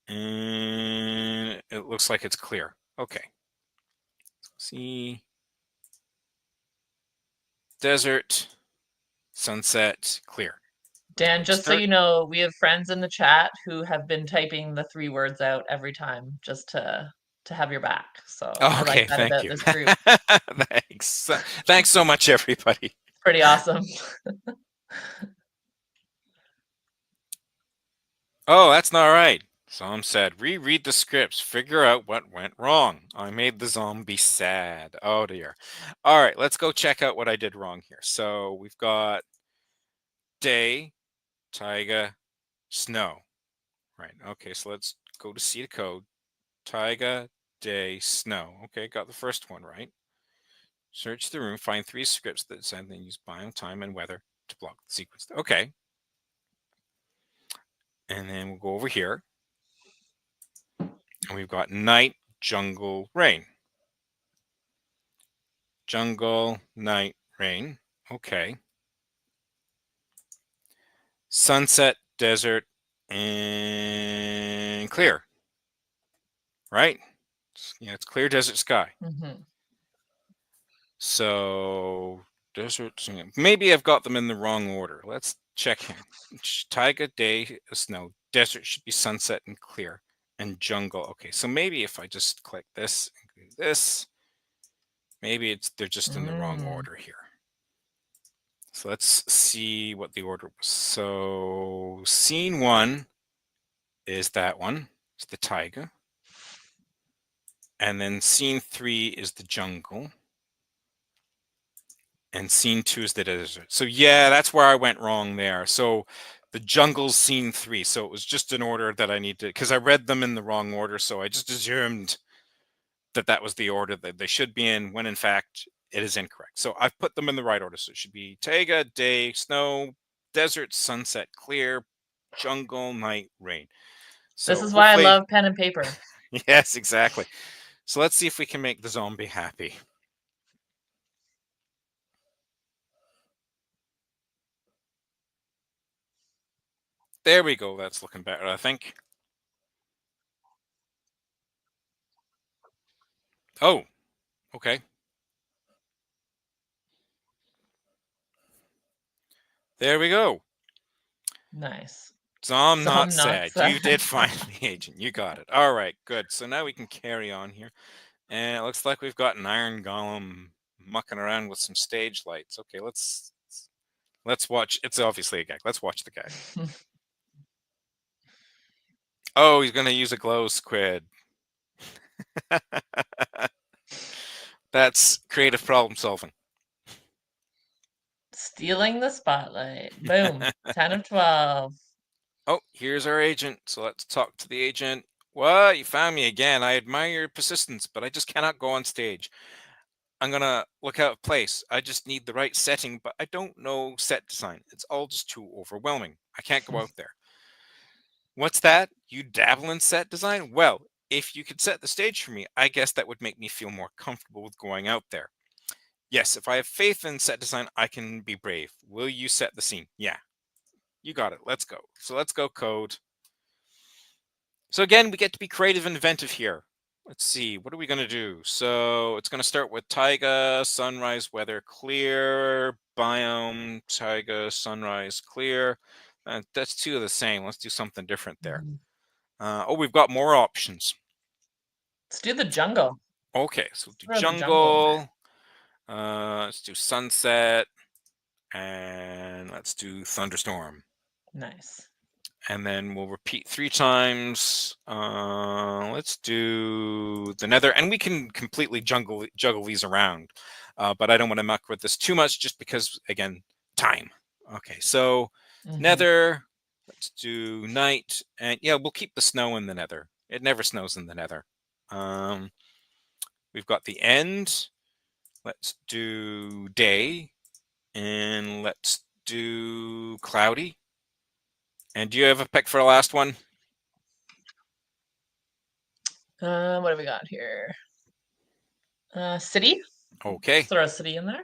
and it looks like it's clear. Okay. See, desert, sunset, clear. Dan, just so Start. you know, we have friends in the chat who have been typing the 3 words out every time just to have your back. So I like Okay, that thank about you. this group. Thanks. Thanks so much, everybody. Pretty awesome. Oh, that's not right. Zom said, reread the scripts, figure out what went wrong. I made the zombie sad. Oh dear. All right, let's go check out what I did wrong here. So we've got day, taiga, snow. Right, okay, so let's go to see the code. Taiga, day, snow. Okay, got the first one right. Search the room, find 3 scripts that said then use biome, time, and weather to block the sequence. Okay. And then we'll go over here. And we've got night, jungle, rain. Jungle, night, rain. Okay. Sunset, desert, and clear. Right? Yeah, it's clear desert sky. Mm-hmm. So desert, maybe I've got them in the wrong order. Let's check here. Taiga, day, snow. Desert should be sunset and clear. And jungle. Okay, so maybe if I just click this and do this, maybe they're just in the wrong order here. So let's see what the order was. So scene 1 is that one. It's the taiga. And then scene 3 is the jungle. And scene 2 is the desert. So yeah, that's where I went wrong there. So the jungle's scene 3. So it was just an order that I need to, because I read them in the wrong order. So I just assumed that was the order that they should be in, when in fact it is incorrect. So I've put them in the right order. So it should be taiga, day, snow, desert, sunset, clear, jungle, night, rain. So This is why I hopefully, love pen and paper. yes, exactly. So let's see if we can make the zombie happy. There we go. That's looking better, I think. Oh, okay. There we go. Nice. Zom Zom not not sad. sad. You did find the agent. You got it. All right, good. So now we can carry on here. And it looks like we've got an iron golem mucking around with some stage lights. Okay, let's watch. It's obviously a gag. Let's watch the gag. Oh, he's gonna use a glow squid. That's creative problem solving. Stealing the spotlight. Boom. 10 of 12. Oh, here's our agent. So let's talk to the agent. What? You found me again. I admire your persistence, but I just cannot go on stage. I'm gonna look out of place. I just need the right setting, but I don't know set design. It's all just too overwhelming. I can't go out there. What's that? You dabble in set design? Well, if you could set the stage for me, I guess that would make me feel more comfortable with going out there. Yes, if I have faith in set design, I can be brave. Will you set the scene? Yeah, you got it. Let's go. So let's go code. So again, we get to be creative and inventive here. Let's see, what are we going to do? So it's going to start with taiga, sunrise, weather, clear, biome, taiga, sunrise, clear. That's two of the same. Let's do something different there. Oh, we've got more options. Let's do the jungle. Okay, so do Throw the jungle. Let's do sunset. And let's do thunderstorm. Nice. And then we'll repeat 3 times. Let's do the nether, and we can completely juggle these around, but I don't want to muck with this too much, just because, again, time. Okay, so nether. Let's do night, and yeah, we'll keep the snow in the nether. It never snows in the nether. We've got the end. Let's do day, and let's do cloudy. And do you have a pick for the last one? What have we got here? City. Okay. Let's throw a city in there.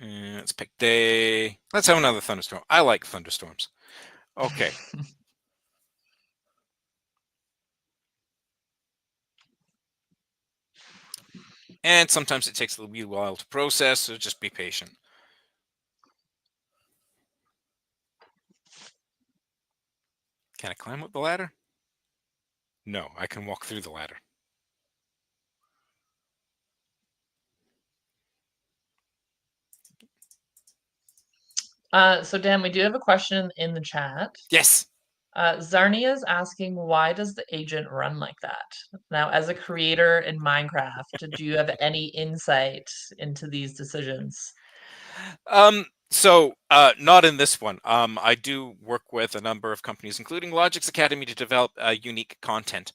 And let's pick day. Let's have another thunderstorm. I like thunderstorms. Okay. And sometimes it takes a wee while to process, so just be patient. Can I climb up the ladder? No, I can walk through the ladder. So Dan, we do have a question in the chat. Yes. Zarnia is asking, why does the agent run like that? Now, as a creator in Minecraft, do you have any insight into these decisions? So not in this one. I do work with a number of companies, including Logix Academy, to develop unique content.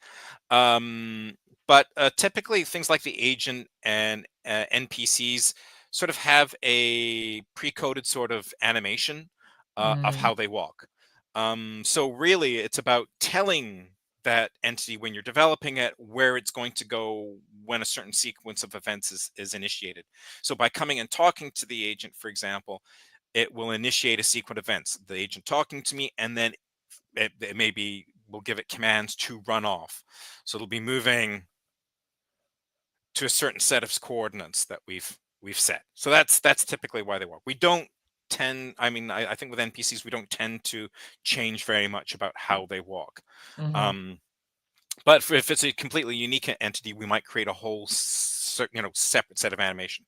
But typically things like the agent and NPCs sort of have a pre-coded sort of animation of how they walk. So really it's about telling that entity, when you're developing it, where it's going to go when a certain sequence of events is initiated. So by coming and talking to the agent, for example, it will initiate a sequence of events. The agent talking to me, and then it maybe will give it commands to run off. So it'll be moving to a certain set of coordinates that we've set. So that's typically why they work. We don't tend, I mean, I think with NPCs, we don't tend to change very much about how they walk. But if it's a completely unique entity, we might create a whole separate set of animation.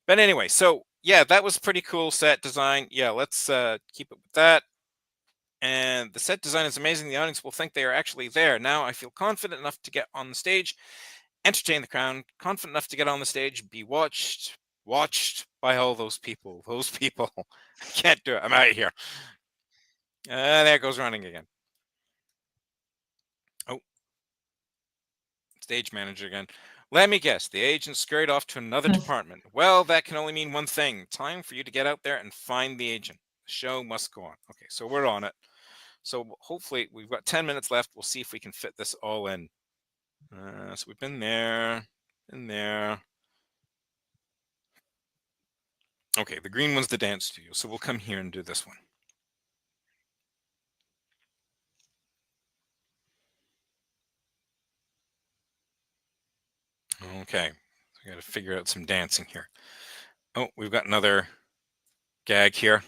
But anyway, so yeah, that was pretty cool set design. Yeah, let's keep it with that. And the set design is amazing. The audience will think they are actually there. Now I feel confident enough to get on the stage, entertain the crowd, confident enough to get on the stage, be watched by all those people. I can't do it. I'm out of here. There goes running again. Stage manager again. Let me guess, the agent scurried off to another department. Well, that can only mean one thing. Time for you to get out there and find the agent. The show must go on. Okay, so we're on it. So hopefully we've got 10 minutes left. We'll see if we can fit this all in. So we've been there, in there. Okay, the green one's the dance studio. So we'll come here and do this one. Okay, so we got to figure out some dancing here. Oh, we've got another gag here.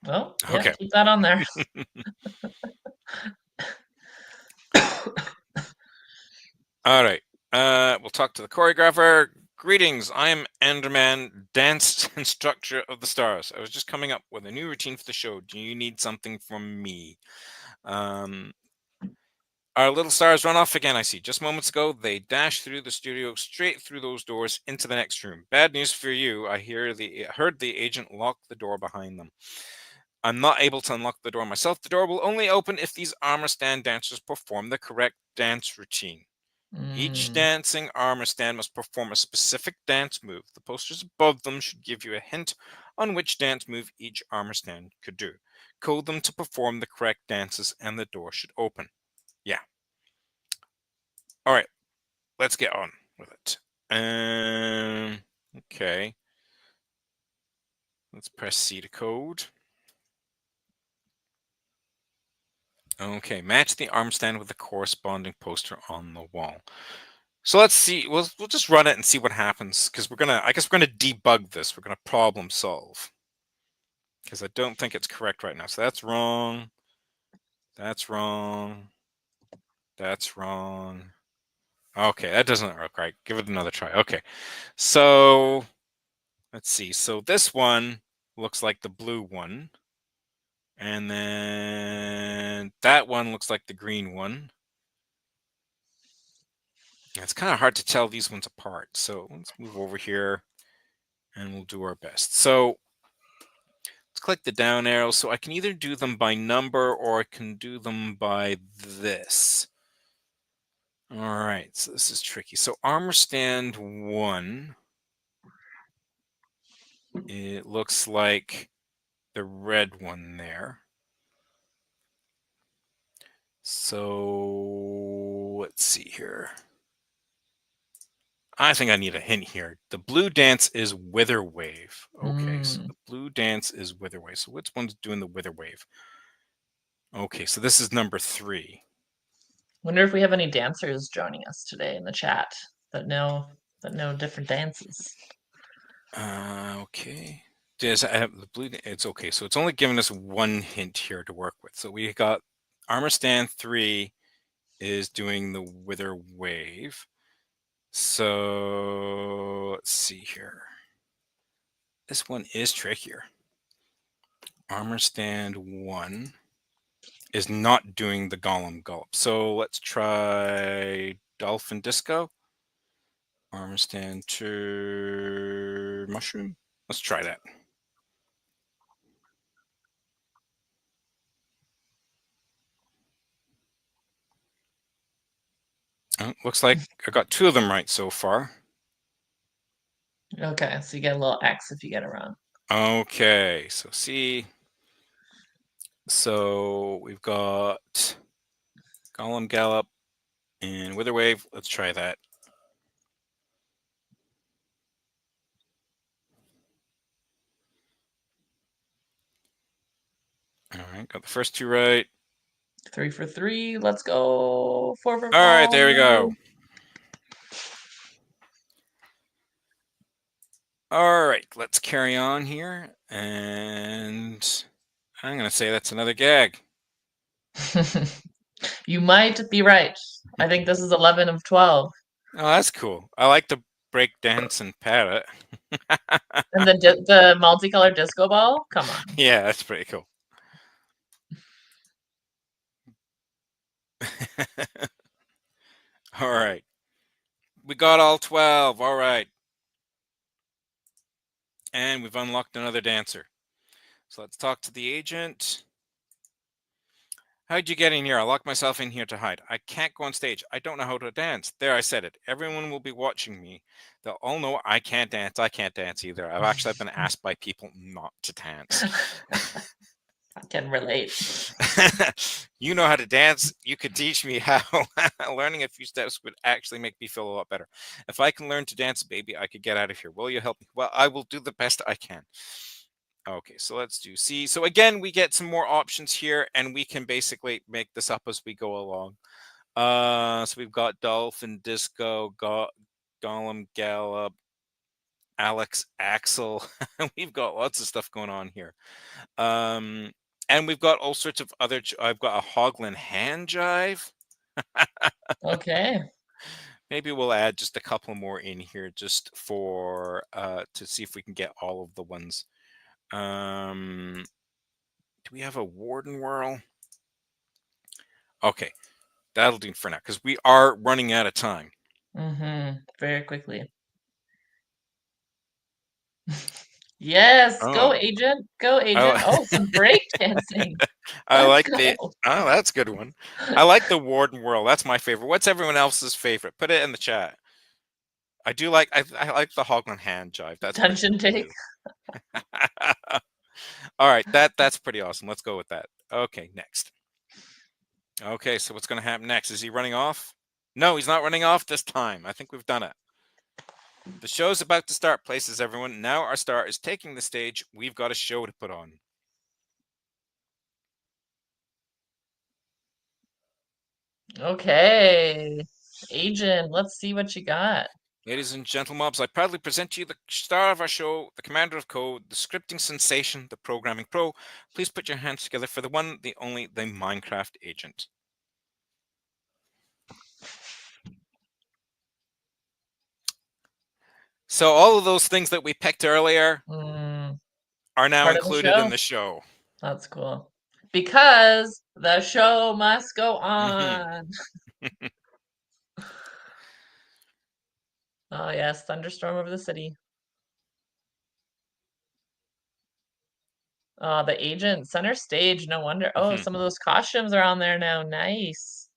Well, yeah, Okay. keep that on there. All right. We'll talk to the choreographer. Greetings, I'm Enderman, dance instructor of the stars. I was just coming up with a new routine for the show. Do you need something from me? Our little stars run off again, I see. Just moments ago, they dashed through the studio, straight through those doors into the next room. Bad news for you. I heard the agent lock the door behind them. I'm not able to unlock the door myself. The door will only open if these armor stand dancers perform the correct dance routine. Each dancing armor stand must perform a specific dance move. The posters above them should give you a hint on which dance move each armor stand could do. Code them to perform the correct dances and the door should open. Yeah. All right. Let's get on with it. Okay. Let's press C to code. Okay, match the arm stand with the corresponding poster on the wall. So let's see. We'll just run it and see what happens because I guess we're gonna debug this. We're gonna problem solve because I don't think it's correct right now. So that's wrong. That's wrong. That's wrong. Okay, that doesn't work right. Give it another try. Okay, so let's see. So this one looks like the blue one. And then that one looks like the green one. It's kind of hard to tell these ones apart. So let's move over here and we'll do our best. So let's click the down arrow. So I can either do them by number or I can do them by this. All right, so this is tricky. So armor stand 1, it looks like the red one there. So let's see here. I think I need a hint here. The blue dance is Wither Wave. Okay, so the blue dance is Wither Wave. So which one's doing the Wither Wave? Okay, so this is number 3. Wonder if we have any dancers joining us today in the chat that know different dances. Okay. Does I have the blue? It's okay. So it's only giving us one hint here to work with. So we got armor stand 3 is doing the Wither Wave. So let's see here. This one is trickier. Armor stand 1 is not doing the Golem Gulp. So let's try Dolphin Disco. Armor stand 2 Mushroom. Let's try that. Oh, looks like I got 2 of them right so far. Okay, so you get a little X if you get it wrong. Okay, so see. So we've got Golem Gallop and Wither Wave. Let's try that. All right, got the first 2 right. 3 for 3. Let's go. 4 for 5. All right, there we go. All right, let's carry on here. And I'm going to say that's another gag. You might be right. I think this is 11 of 12. Oh, that's cool. I like the break dance and parrot. And the multicolored disco ball? Come on. Yeah, that's pretty cool. All right. We got all 12. All right. And we've unlocked another dancer. So let's talk to the agent. How'd you get in here? I locked myself in here to hide. I can't go on stage. I don't know how to dance. There, I said it. Everyone will be watching me. They'll all know I can't dance. I can't dance either. I've actually been asked by people not to dance. I can relate. You know how to dance. You could teach me how. Learning a few steps would actually make me feel a lot better. If I can learn to dance, baby, I could get out of here. Will you help me? Well, I will do the best I can. Okay, so let's do C. So again, we get some more options here, and we can basically make this up as we go along. So we've got Dolphin, Disco, Gollum, Gallop, Alex, Axel. We've got lots of stuff going on here. And we've got all sorts of other. I've got a Hoglin hand jive. Okay. Maybe we'll add just a couple more in here just for to see if we can get all of the ones. Do we have a Warden Whirl? Okay, that'll do for now because we are running out of time. Very quickly. Yes, go Oh. agent, go agent. Oh, some break dancing. I Let's like go. the. Oh, that's a good one. I like the Warden Whirl. That's my favorite. What's everyone else's favorite? Put it in the chat. I do like. I like the Hoglin hand jive. That's pretty Dungeon cool, take. too. All right, that's pretty awesome. Let's go with that. Okay, next. Okay, so what's going to happen next? Is he running off? No, he's not running off this time. I think we've done it. The show's about to start, places everyone. Now our star is taking the stage. We've got a show to put on. Okay. Agent, let's see what you got. Ladies and gentlemen, I proudly present to you the star of our show, the commander of code, the scripting sensation, the programming pro. Please put your hands together for the one, the only, the Minecraft agent. So all of those things that we picked earlier are now included in the show. That's cool. Because the show must go on. Oh yes, thunderstorm over the city. Oh, the agent center stage, no wonder. Oh, some of those costumes are on there now. Nice.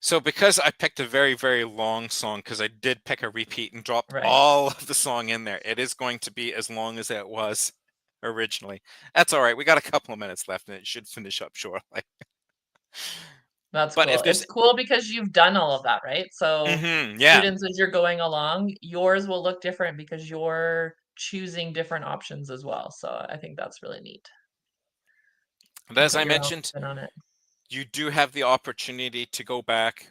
So because I picked a very, very long song, because I did pick a repeat and dropped Right. all of the song in there, it is going to be as long as it was originally. That's all right. We got a couple of minutes left and it should finish up shortly. That's But cool. if there's It's cool because you've done all of that, right? So yeah. students, as you're going along, yours will look different because you're choosing different options as well. So I think that's really neat. And as Put I your own mentioned, spin on it. you do have the opportunity to go back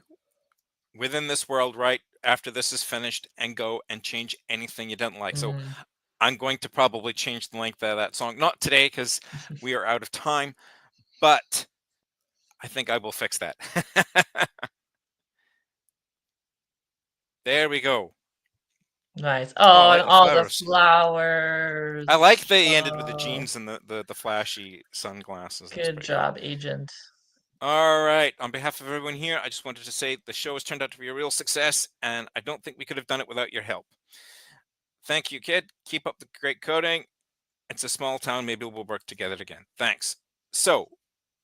within this world right after this is finished and go and change anything you didn't like. So I'm going to probably change the length of that song. Not today because we are out of time, but I think I will fix that. There we go. Nice. Oh, and like all the flowers. I like that he ended with the jeans and the flashy sunglasses. Good job, agent. All right. On behalf of everyone here, I just wanted to say the show has turned out to be a real success, and I don't think we could have done it without your help. Thank you, kid. Keep up the great coding. It's a small town. Maybe we'll work together again. Thanks. So,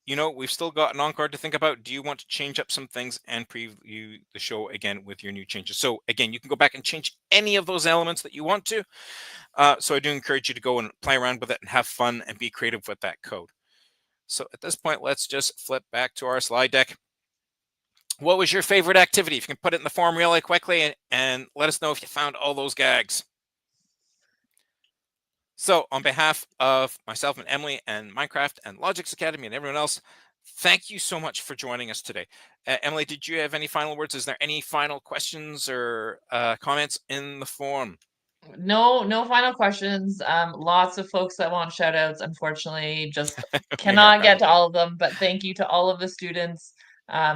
we've still got an encore to think about. Do you want to change up some things and preview the show again with your new changes? So again, you can go back and change any of those elements that you want to. So I do encourage you to go and play around with it and have fun and be creative with that code. So at this point, let's just flip back to our slide deck. What was your favorite activity? If you can put it in the form really quickly and let us know if you found all those gags. So on behalf of myself and Emily and Minecraft and Logix Academy and everyone else, thank you so much for joining us today. Emily, did you have any final words? Is there any final questions or comments in the forum? No final questions. Lots of folks that want shout outs, unfortunately, just cannot get to all of them. But thank you to all of the students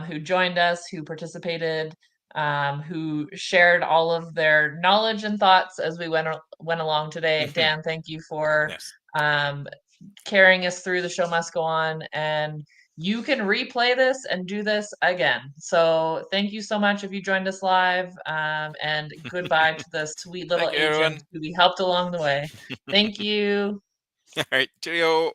who joined us, who participated, who shared all of their knowledge and thoughts as we went along today. Dan, thank you for carrying us through The Show Must Go On, and you can replay this and do this again. So thank you so much if you joined us live, and goodbye to the sweet little agent who we helped along the way. Thank you. All right, cheerio.